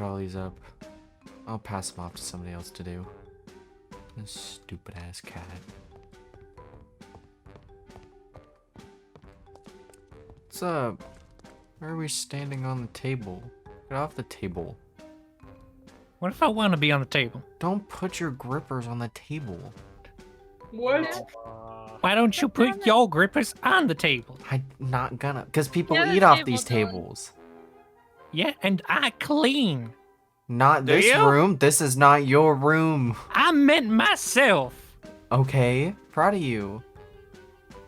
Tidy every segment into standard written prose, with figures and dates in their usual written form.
put all these up. I'll pass them off to somebody else to do. This stupid ass cat. What's up? Why are we standing on the table? Get off the table. What if I want to be on the table? Don't put your grippers on the table. What? Why don't you put your grippers on the table? I'm not gonna, because people Yeah, the eat off table these done. tables. Yeah, and I clean. Not Do this you? room. This is not your room. I meant myself. Okay, proud of you.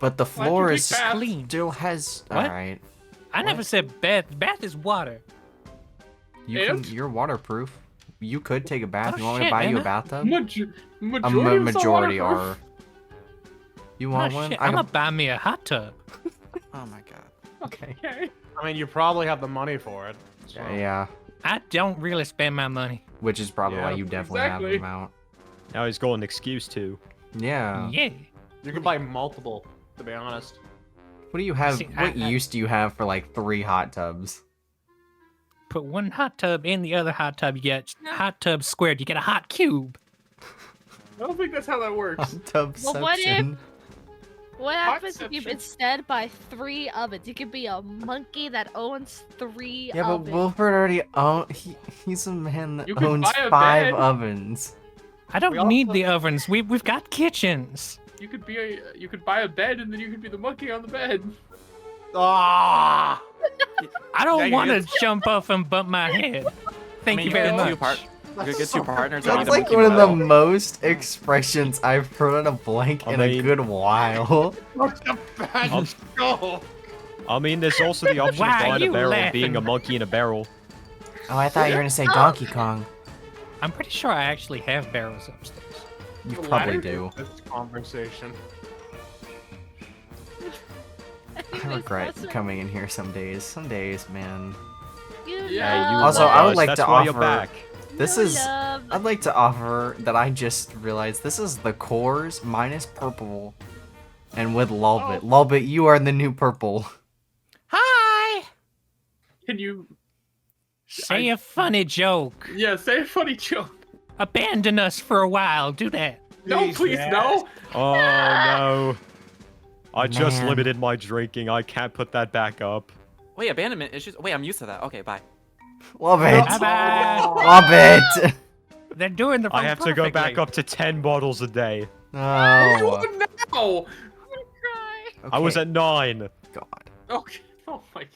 But the Why'd you floor take is baths? Clean. still has. What? All right. I never said bath. Bath is water. And? You're waterproof. You could take a bath. Oh, You want me to shit, buy you a Emma. bathtub? Majority of are. You want Oh, one? shit. I I'm can- gonna buy me a hot tub. Oh my god. Okay. Okay. I mean, you probably have the money for it. So. Yeah. I don't really spend my money. Which is probably why Yeah, you definitely have exactly. them out. Now he's got an excuse to. Yeah. Yeah. You can buy multiple, to be honest. What do you have? See, what use do you have for like 3 hot tubs? Put one hot tub in the other hot tub. You get hot tub squared. You get a hot cube. I don't think that's how that works. Hot tub Well, what if- section. What happens if you Hotception. instead buy 3 ovens? You could be a monkey that owns 3 Yeah, but ovens. Wilford already he's a man that You could owns buy a 5 bed. ovens. I don't We also- need the ovens. We've got kitchens. You could buy a bed and then you could be the monkey on the bed. Ah! I don't you want to get- jump off and bump my head. Thank you very could much. get You could get 2 partners. That's and like either one of monkey the metal. most expressions I've put on a blank I in a mean- good while. What the bad go? I mean, there's also the option Why of buying a you barrel and being a laughing? monkey in a barrel. Oh, I thought you were gonna say Donkey Kong. I'm pretty sure I actually have barrels upstairs. You The probably ladder? do. This conversation. I regret coming in here some days. Some days, man. Yeah, you Also, I would lost. like That's to why you're offer- back. This is. I'd like to offer that I just realized this is the cores minus purple, and with Lulbit. Oh. Lulbit, you are the new purple. Hi. Can you? Say a funny joke. Yeah, say a funny joke. Abandon us for a while. Do that. No, please, no. Oh no. I just Man. limited my drinking. I can't put that back up. Wait, abandonment issues? Wait, I'm used to that. Okay, bye. Love it. Bye bye. Love it. They're doing the. I have to go back perfectly. up to 10 bottles a day. Oh. No. I was okay. at 9. God. Okay. Oh my.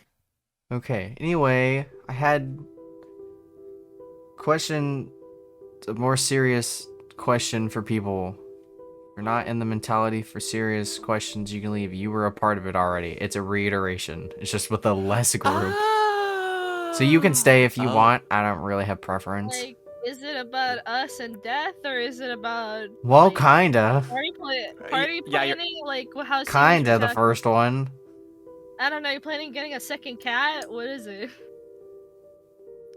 Okay. Anyway, I had a more serious question for people. You're not in the mentality for serious questions. You can leave. You were a part of it already. It's a reiteration. It's just with a less group. So you can stay if you Oh. want. I don't really have preference. Like, is it about us and death, or is it about Well, like, kinda. party yeah, you're- planning? Like, how? serious Kinda we're the talking? first one. I don't know. You planning on getting a second cat? What is it?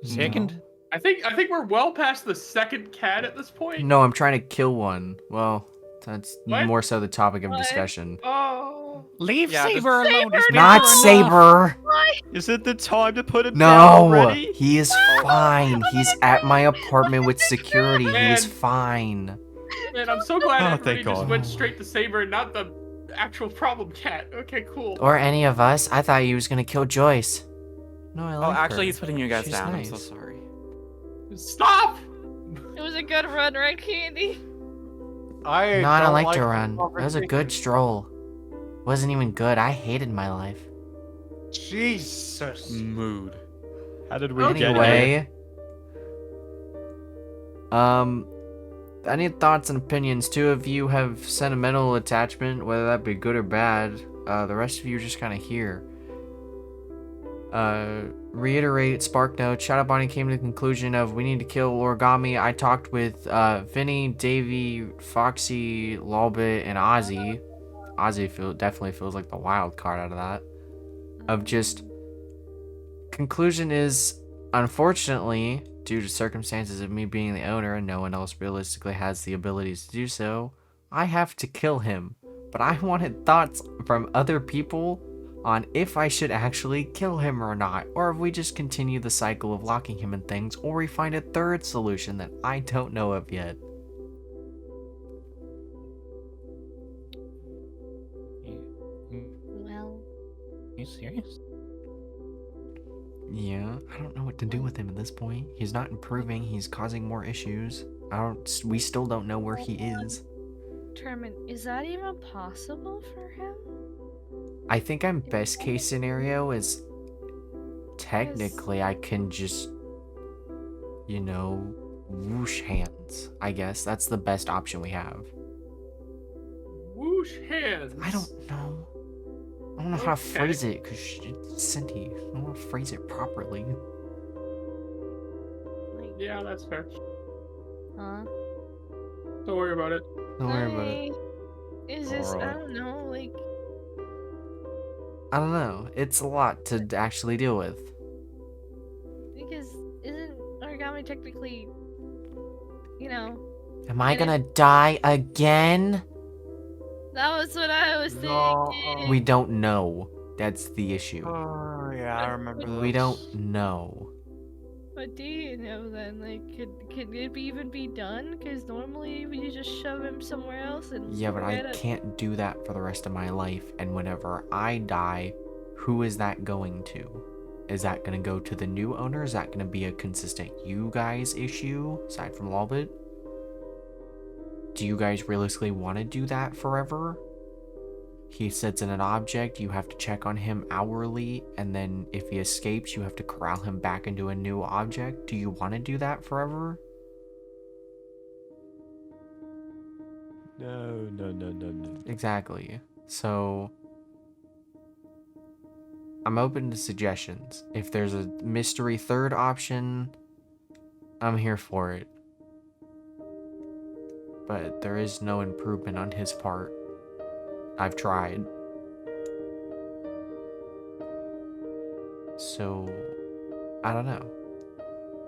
Second. I think we're well past the second cat at this point. No, I'm trying to kill one. Well, that's What? more so the topic of What? discussion. Oh. Leave Yeah, just- Saber alone. It's been Not long enough. Saber! Is it the time to put him down No! already? He is fine. He's at my apartment with security. He is Man. fine. Man, I'm so glad Oh, everybody thank just God. went straight to Saber and not the actual problem cat. Okay, cool. Or any of us. I thought he was gonna kill Joyce. No, I Oh, like actually, her. he's putting you guys She's down. nice. I'm so sorry. Stop! It was a good run, right, Candy? No, I don't don't like to run. That was a good stroll. Wasn't even good. I hated my life. Jesus. Mood. How did we get here? Anyway, I need thoughts and opinions. 2 of you have sentimental attachment, whether that be good or bad. The rest of you are just kind of here. Reiterate Spark Note. KainaBunny came to the conclusion of we need to kill Origami. I talked with Vinnie, Davy, Foxy, Lollipop, and Ozzy. Ozzy definitely feels like the wild card out of that. Of just conclusion is, unfortunately, due to circumstances of me being the owner and no one else realistically has the abilities to do so, I have to kill him. But I wanted thoughts from other people on if I should actually kill him or not, or if we just continue the cycle of locking him in things, or we find a third solution that I don't know of yet. Well, You serious? Yeah, I don't know what to do with him at this point. He's not improving, he's causing more issues. We still don't know where he is. Termin, is that even possible for him? I think I'm best case scenario is technically I can just, you know, whoosh hands. I guess that's the best option we have. Whoosh hands. I don't know. I don't know how to phrase it because it's Cindy. I don't know how to phrase it properly. Like, Yeah, that's fair. huh? Don't worry about it. Don't worry about it. Is this, I Alright. don't know, like, I don't know. It's a lot to actually deal with. because isn't Origami technically, you know, Am I And if- gonna die again? that was what I was No. thinking. We don't know. That's the issue. Oh, yeah, I remember this. We don't know. What do you know then? Like, could it even be done? Because normally you just shove him somewhere else and Yeah, but I forget it. can't do that for the rest of my life. And whenever I die, who is that going to? Is that going to go to the new owner? Is that going to be a consistent you guys issue, aside from Lollipop? Do you guys realistically want to do that forever? He sits in an object, you have to check on him hourly, and then if he escapes, you have to corral him back into a new object. Do you want to do that forever? No. Exactly. So, I'm open to suggestions. If there's a mystery third option, I'm here for it. But there is no improvement on his part. I've tried. So, I don't know.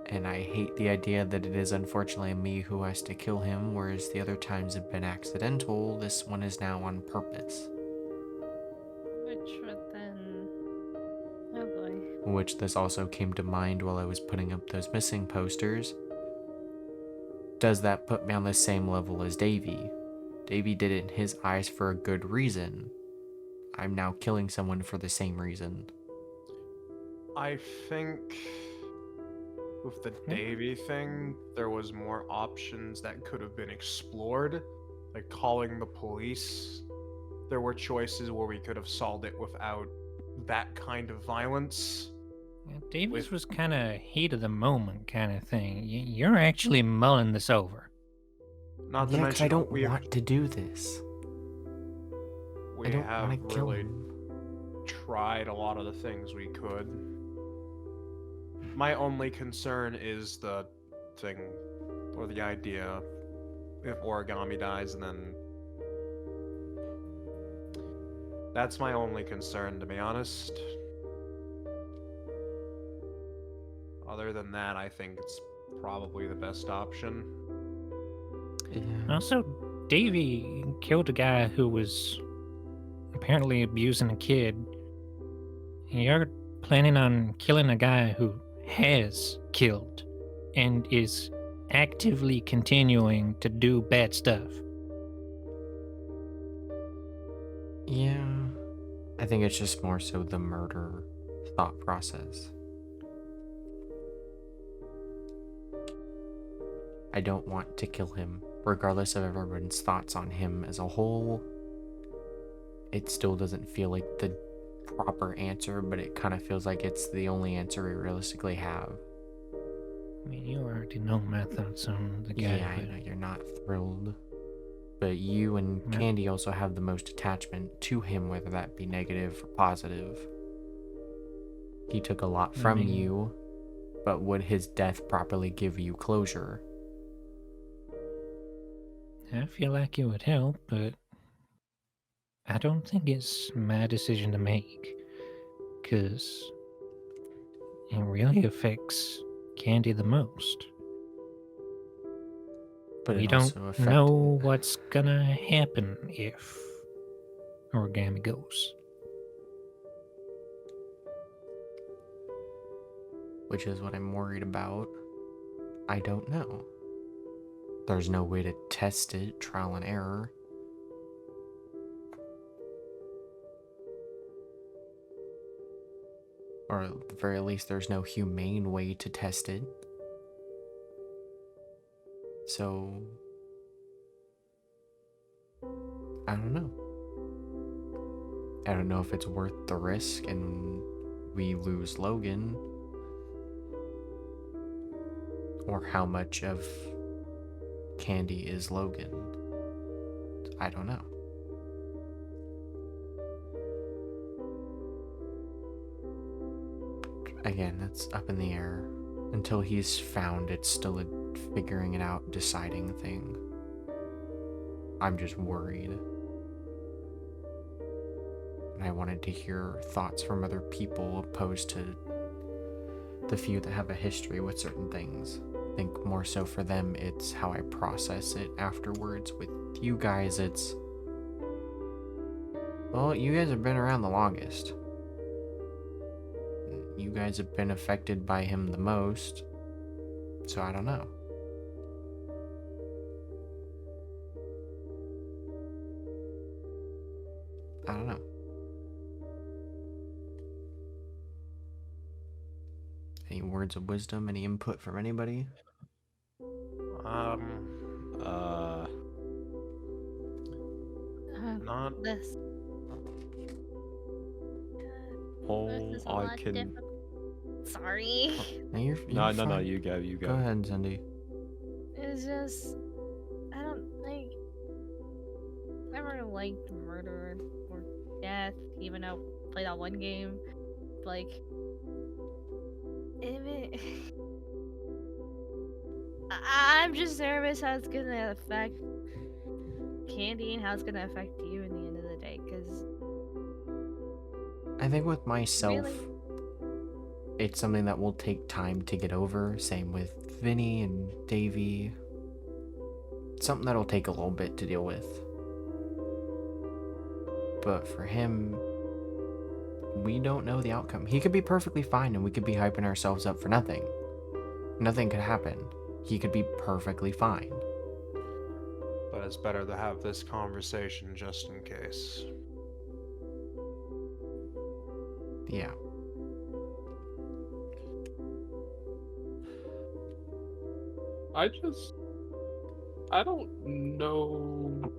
And I hate the idea that it is unfortunately me who has to kill him, whereas the other times have been accidental. This one is now on purpose. Which would then... Oh boy. Which this also came to mind while I was putting up those missing posters. Does that put me on the same level as Davy? Davy did it in his eyes for a good reason. I'm now killing someone for the same reason. I think with the Davy thing, there was more options that could have been explored, like calling the police. There were choices where we could have solved it without that kind of violence. Yeah, Davis With- was kind of heat of the moment kind of thing. You're actually mulling this over. Not to Yeah, because mention I don't we want to do this. we I don't have want to kill really him. tried a lot of the things we could. My only concern is the thing, or the idea, if Origami dies, and then that's my only concern, to be honest. Other than that, I think it's probably the best option. Yeah. Also, Davy killed a guy who was apparently abusing a kid. You're planning on killing a guy who has killed and is actively continuing to do bad stuff. Yeah. I think it's just more so the murder thought process. I don't want to kill him, regardless of everyone's thoughts on him as a whole. It still doesn't feel like the proper answer, but it kind of feels like it's the only answer we realistically have. I mean, you already know my thoughts on the guy. Yeah, I but- know you're not thrilled. But you and Yeah. Candy also have the most attachment to him, whether that be negative or positive. He took a lot from mean- you, but would his death properly give you closure? I feel like it would help, but I don't think it's my decision to make. Because it really affects Candy the most. But We it don't also affect- know what's gonna happen if Origami goes. which is what I'm worried about. I don't know. There's no way to test it, trial and error. Or at the very least, there's no humane way to test it. So, I don't know. I don't know if it's worth the risk and we lose Logan, or how much of Candy is Logan. I don't know. Again, that's up in the air. Until he's found, it's still a figuring it out, deciding thing. I'm just worried. And I wanted to hear thoughts from other people opposed to the few that have a history with certain things. I think more so for them, it's how I process it afterwards. With you guys, it's... Well, you guys have been around the longest. You guys have been affected by him the most, so I don't know. I don't know. Any words of wisdom, any input from anybody? Not This. Oh, This is a I lot can. difficult. Sorry. No, you're No, fine. you go, you Go go. ahead, Cindy. It's just, I don't like. Never liked murder or death, even though I played that one game. Like, I'm just nervous how it's gonna affect Candy and how it's gonna affect you in the end of the day. Cause I think with myself, really, it's something that will take time to get over. Same with Vinnie and Davy. Something that'll take a little bit to deal with. But for him, we don't know the outcome. He could be perfectly fine and we could be hyping ourselves up for nothing. Nothing could happen. He could be perfectly fine. But it's better to have this conversation just in case. Yeah. I don't know.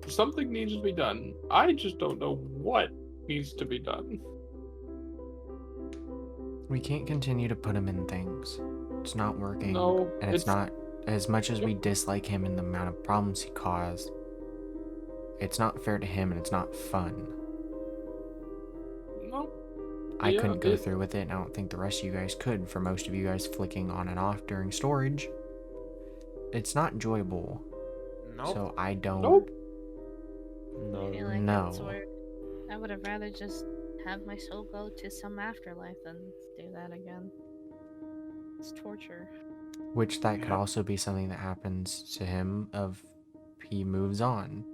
Something needs to be done. I just don't know what needs to be done. We can't continue to put him in things. It's not working. No, and it's not, as much as we dislike him and the amount of problems he caused, it's not fair to him and it's not fun. No. I Yeah, couldn't go through with it, and I don't think the rest of you guys could. For most of you guys flicking on and off during storage, it's not enjoyable. Nope. So I don't. Nope. No. I feel like No. that's where I would have rather just have my soul go to some afterlife than do that again. It's torture. Which that could also be something that happens to him of he moves on.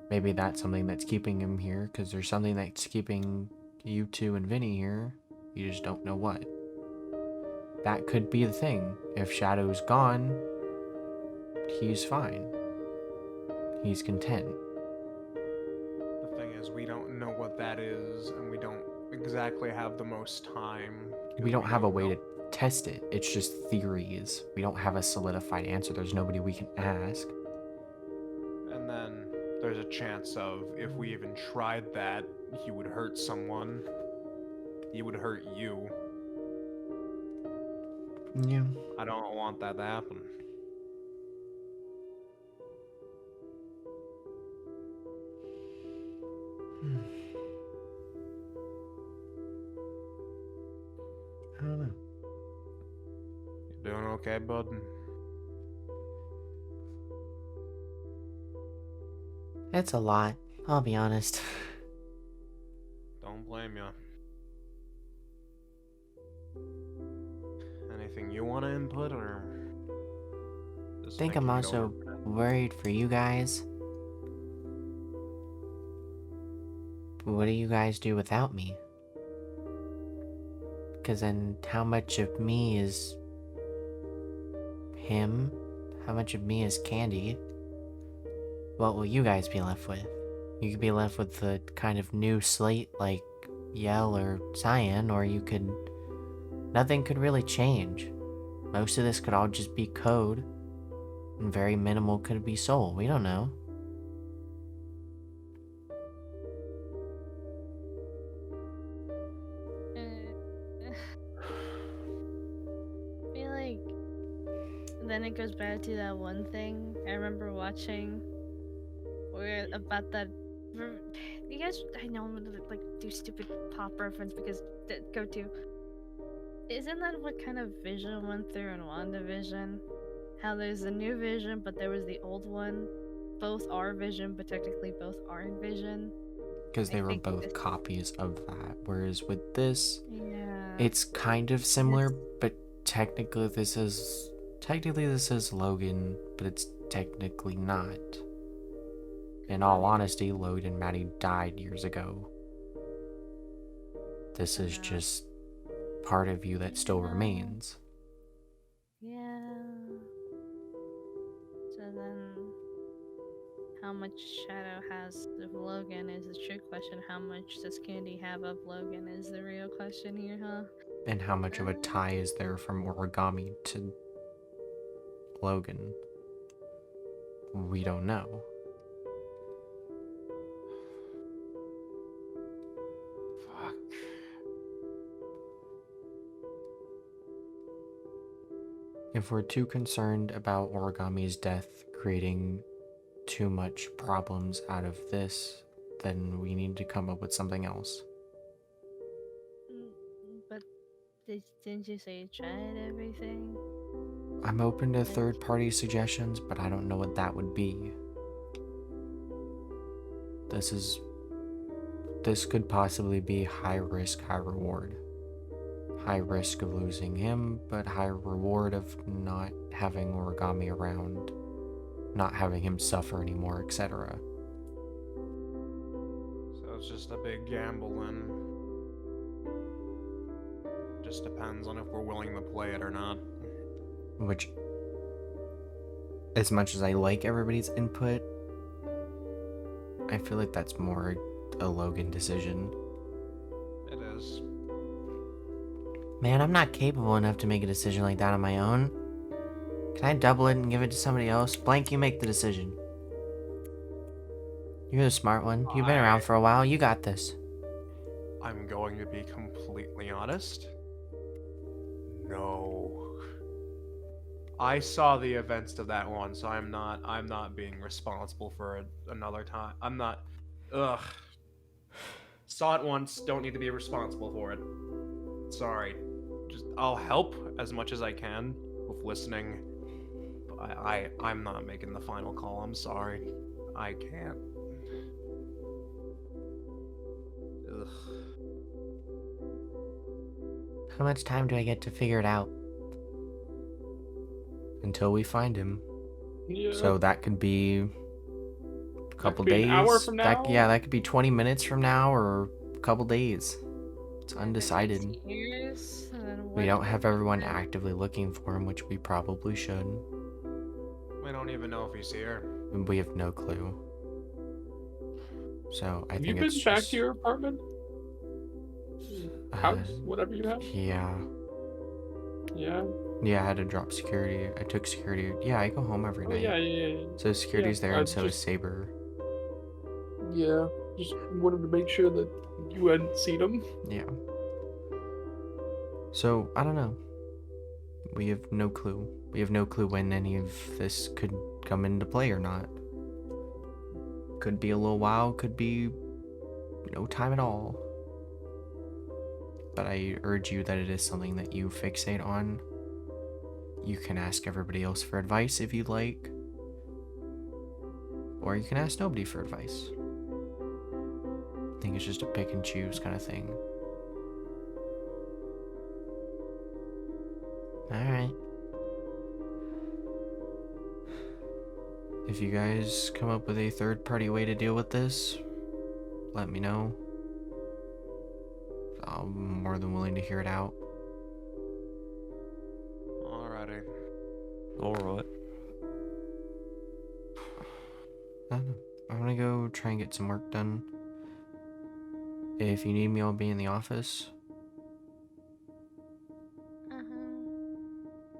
Maybe that's something that's keeping him here, because there's something that's keeping you two and Vinny here. You just don't know what. That could be the thing. If Shadow's gone, he's fine. He's content. The thing is, we don't know what that is, and we don't exactly have the most time. We don't have a way know. to test it. It's just theories. We don't have a solidified answer. There's nobody we can ask. And then there's a chance of, if we even tried that, he would hurt someone. He would hurt you. Yeah. I don't want that to happen. I don't know. You doing okay, bud? It's a lot, I'll be honest. Don't blame you. Anything you want to input, or? I just think I'm thinking it also over? worried for you guys. What do you guys do without me? Because then how much of me is him? How much of me is Candy? What will you guys be left with? You could be left with the kind of new slate like Yell or Cyan, or you could... Nothing could really change. Most of this could all just be code, and very minimal could be soul. We don't know. I feel like then it goes back to that one thing I remember watching where about that. You guys, I know I'm gonna like do stupid pop reference because go to. Isn't that what kind of Vision went through in WandaVision? How there's a new Vision, but there was the old one. Both are Vision, but technically both aren't Vision. Because they I were think both this- copies of that. Whereas with this, Yeah. it's kind of similar, but technically this is Logan, but it's technically not. In all honesty, Logan and Maddie died years ago. This is just part of you that still remains. Yeah. So then, how much Shadow has of Logan is the true question. How much does Candy have of Logan is the real question here, huh? And how much of a tie is there from Origami to Logan? We don't know. Fuck. If we're too concerned about Origami's death creating too much problems out of this, then we need to come up with something else. But didn't you say you tried everything? I'm open to third-party suggestions, but I don't know what that would be. This could possibly be high risk, high reward. High risk of losing him, but high reward of not having Origami around, not having him suffer anymore, etc. So it's just a big gamble then. Just depends on if we're willing to play it or not. Which, as much as I like everybody's input, I feel like that's more a Logan decision. It is. Man, I'm not capable enough to make a decision like that on my own. Can I double it and give it to somebody else? Blank, you make the decision. You're the smart one. You've been around for a while. You got this. I'm going to be completely honest. No. I saw the events of that one, so I'm not being responsible for it another time. I'm not. Ugh. Saw it once, don't need to be responsible for it. Sorry. Just I'll help as much as I can with listening. But I'm not making the final call. I'm sorry. I can't. Ugh. How much time do I get to figure it out? Until we find him. Yeah. So that could be a couple could be days. an hour from now? That could be 20 minutes from now or a couple days. It's undecided. Years, and then We what- don't have everyone actively looking for him, which we probably should. We don't even know if he's here. We have no clue. So I Have you think been it's back just, to your apartment? House, whatever you have? Yeah. Yeah. Yeah, I had to drop security. I took security. Yeah, I go home every Oh, night. yeah. So security's there, I and so is just- Saber. Yeah. Just wanted to make sure that you hadn't seen him. Yeah. So, I don't know. We have no clue. We have no clue when any of this could come into play or not. Could be a little while, could be no time at all. But I urge you that it is something that you fixate on. You can ask everybody else for advice if you'd like. Or you can ask nobody for advice. I think it's just a pick and choose kind of thing. Alright. If you guys come up with a third-party way to deal with this, let me know. I'm more than willing to hear it out. Alright. I'm gonna go try and get some work done. If you need me, I'll be in the office.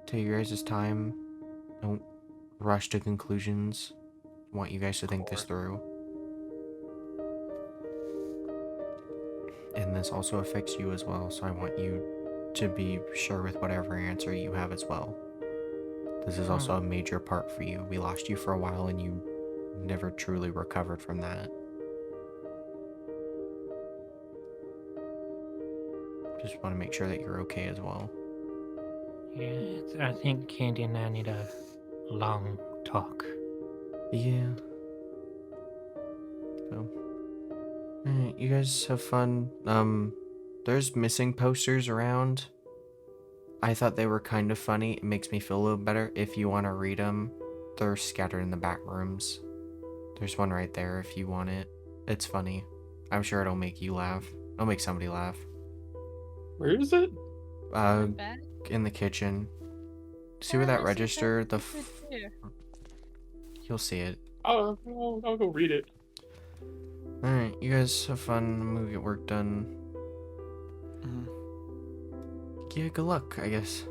Take your guys' time. Don't rush to conclusions. I want you guys to think this through. And this also affects you as well, so I want you to be sure with whatever answer you have as well. This is also a major part for you. We lost you for a while and you never truly recovered from that. Just want to make sure that you're okay as well. Yeah, I think Candy and I need a long talk. Yeah. So, alright, you guys have fun. There's missing posters around. I thought they were kind of funny. It makes me feel a little better. If you want to read them, they're scattered in the back rooms. There's one right there if you want it. It's funny. I'm sure it'll make you laugh. It'll make somebody laugh. Where is it? Back? In the kitchen. See where that Let's register, the here. you'll see it. I'll go read it. Alright, you guys have fun. I'm gonna get work done. Mhm. Yeah, good luck, I guess.